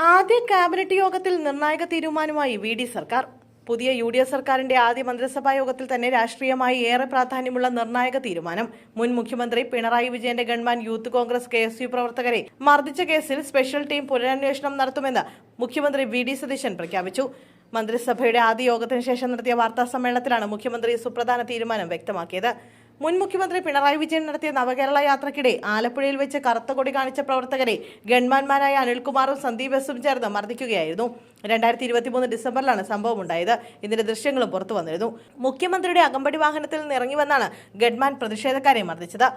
ആദ്യ ക്യാബിനറ്റ് യോഗത്തിൽ നിർണായക തീരുമാനമായി വി.ഡി. സർക്കാർ. പുതിയ യു.ഡി.എഫ് സർക്കാരിന്റെ ആദ്യ മന്ത്രിസഭാ യോഗത്തിൽ തന്നെ രാഷ്ട്രീയമായി ഏറെ പ്രാധാന്യമുള്ള നിർണായക തീരുമാനം. മുൻ മുഖ്യമന്ത്രി പിണറായി വിജയന്റെ ഗൺമാൻ യൂത്ത് കോൺഗ്രസ് കെ.എസ്.യു പ്രവർത്തകരെ മർദ്ദിച്ച കേസിൽ സ്പെഷ്യൽ ടീം പുനരന്വേഷണം നടത്തുമെന്ന് മുഖ്യമന്ത്രി വി.ഡി. സതീശൻ പ്രഖ്യാപിച്ചു. മന്ത്രിസഭയുടെ ആദ്യ യോഗത്തിന് ശേഷം നടത്തിയ വാർത്താ സമ്മേളനത്തിലാണ് മുഖ്യമന്ത്രി സുപ്രധാന തീരുമാനം വ്യക്തമാക്കിയത്. മുൻ മുഖ്യമന്ത്രി പിണറായി വിജയൻ നടത്തിയ നവകേരള യാത്രയ്ക്കിടെ ആലപ്പുഴയിൽ വെച്ച് കറുത്ത കൊടി കാണിച്ച പ്രവർത്തകരെ ഗൺമാന്മാരായ അനിൽകുമാറും സന്ദീപ് എസും ചേർന്ന് മർദ്ദിക്കുകയായിരുന്നു. 2023 ഡിസംബറിലാണ് സംഭവം ഉണ്ടായത്. ഇതിന്റെ ദൃശ്യങ്ങളും പുറത്തു വന്നിരുന്നു. മുഖ്യമന്ത്രിയുടെ അകമ്പടി വാഹനത്തിൽ നിന്ന് ഇറങ്ങി വന്നാണ് ഗൺമാൻ പ്രതിഷേധക്കാരെ മർദ്ദിച്ചത്.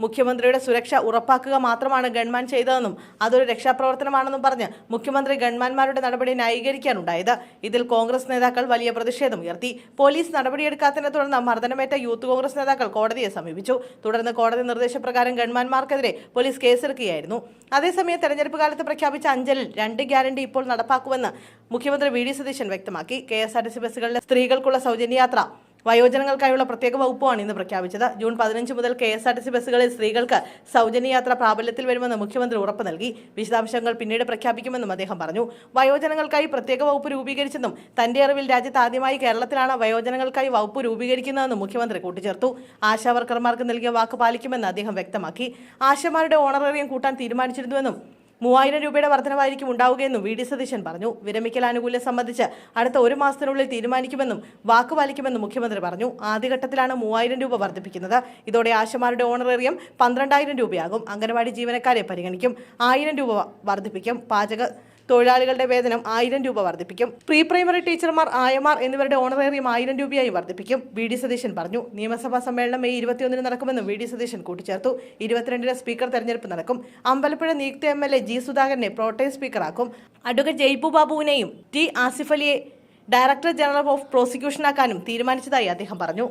മുഖ്യമന്ത്രിയുടെ സുരക്ഷ ഉറപ്പാക്കുക മാത്രമാണ് ഗൺമാൻ ചെയ്തതെന്നും അതൊരു രക്ഷാപ്രവർത്തനമാണെന്നും പറഞ്ഞ് മുഖ്യമന്ത്രി ഗൺമാന്മാരുടെ നടപടി ന്യായീകരിക്കാനുണ്ടായത്. ഇതിൽ കോൺഗ്രസ് നേതാക്കൾ വലിയ പ്രതിഷേധം ഉയർത്തി. പോലീസ് നടപടിയെടുക്കാത്തതിനെ തുടർന്ന് മർദ്ദനമേറ്റ യൂത്ത് കോൺഗ്രസ് നേതാക്കൾ കോടതിയെ സമീപിച്ചു. തുടർന്ന് കോടതി നിർദ്ദേശപ്രകാരം ഗൺമാന്മാർക്കെതിരെ പോലീസ് കേസെടുക്കുകയായിരുന്നു. അതേസമയം തെരഞ്ഞെടുപ്പ് കാലത്ത് പ്രഖ്യാപിച്ച അഞ്ചലിൽ 2 ഗ്യാരണ്ടി ഇപ്പോൾ നടപ്പാക്കുമെന്ന് മുഖ്യമന്ത്രി വി.ഡി. സതീശൻ വ്യക്തമാക്കി. KSRTC ബസ്സുകളിലെ സ്ത്രീകൾക്കുള്ള സൗജന്യയാത്ര വയോജനങ്ങൾക്കായുള്ള പ്രത്യേക വകുപ്പാണ് ഇന്ന് പ്രഖ്യാപിച്ചത്. ജൂൺ 15 മുതൽ KSRTC ബസ്സുകളിൽ സ്ത്രീകൾക്ക് സൗജന്യയാത്ര പ്രാബല്യത്തിൽ വരുമെന്ന് മുഖ്യമന്ത്രി ഉറപ്പ് നൽകി. വിശദാംശങ്ങൾ പിന്നീട് പ്രഖ്യാപിക്കുമെന്നും അദ്ദേഹം പറഞ്ഞു. വയോജനങ്ങൾക്കായി പ്രത്യേക വകുപ്പ് രൂപീകരിച്ചെന്നും തന്റെ അറിവിൽ രാജ്യത്ത് ആദ്യമായി കേരളത്തിലാണ് വയോജനങ്ങൾക്കായി വകുപ്പ് രൂപീകരിക്കുന്നതെന്നും മുഖ്യമന്ത്രി കൂട്ടിച്ചേർത്തു. ആശാവർക്കർമാർക്ക് നൽകിയ വാക്ക് പാലിക്കുമെന്ന് അദ്ദേഹം വ്യക്തമാക്കി. ആശമാരുടെ ഓണറേറിയം കൂട്ടാൻ തീരുമാനിച്ചിരുന്നുവെന്നും 3000 രൂപയുടെ വർധനവായിരിക്കും ഉണ്ടാവുകയെന്നും വി.ഡി. സതീശൻ പറഞ്ഞു. വിരമിക്കൽ ആനുകൂല്യം സംബന്ധിച്ച് അടുത്ത 1 മാസത്തിനുള്ളിൽ തീരുമാനിക്കുമെന്നും വാക്ക് പാലിക്കുമെന്നും മുഖ്യമന്ത്രി പറഞ്ഞു. ആദ്യഘട്ടത്തിലാണ് 3000 രൂപ വർദ്ധിപ്പിക്കുന്നത്. ഇതോടെ ആശമാരുടെ ഓണറേറിയം 12000 രൂപയാകും. അംഗനവാടി ജീവനക്കാരെ പരിഗണിക്കും. 1000 രൂപ വർദ്ധിപ്പിക്കും. പാചക തൊഴിലാളികളുടെ വേതനം 1000 രൂപ വർദ്ധിപ്പിക്കും. പ്രീ പ്രൈമറി ടീച്ചർമാർ, ആയമാർ എന്നിവരുടെ ഓണറേറിയം 1000 രൂപയായി വർദ്ധിപ്പിക്കും. വി.ഡി. സതീശൻ പറഞ്ഞു. നിയമസഭാ സമ്മേളനം മെയ് 21 നടക്കുമെന്നും വി.ഡി. സതീശൻ കൂട്ടിച്ചേർത്തു. 22 സ്പീക്കർ തെരഞ്ഞെടുപ്പ് നടക്കും. അമ്പലപ്പുഴ നിയുക്ത MLA ജി സുധാകരനെ പ്രോട്ടേം സ്പീക്കറാക്കും. അഡ്വക്കേറ്റ് ജയ്പു ബാബുവിനെയും ടി ആസിഫ് അലിയെ ഡയറക്ടർ ജനറൽ ഓഫ് പ്രോസിക്യൂഷനാക്കാനും തീരുമാനിച്ചതായി അദ്ദേഹം പറഞ്ഞു.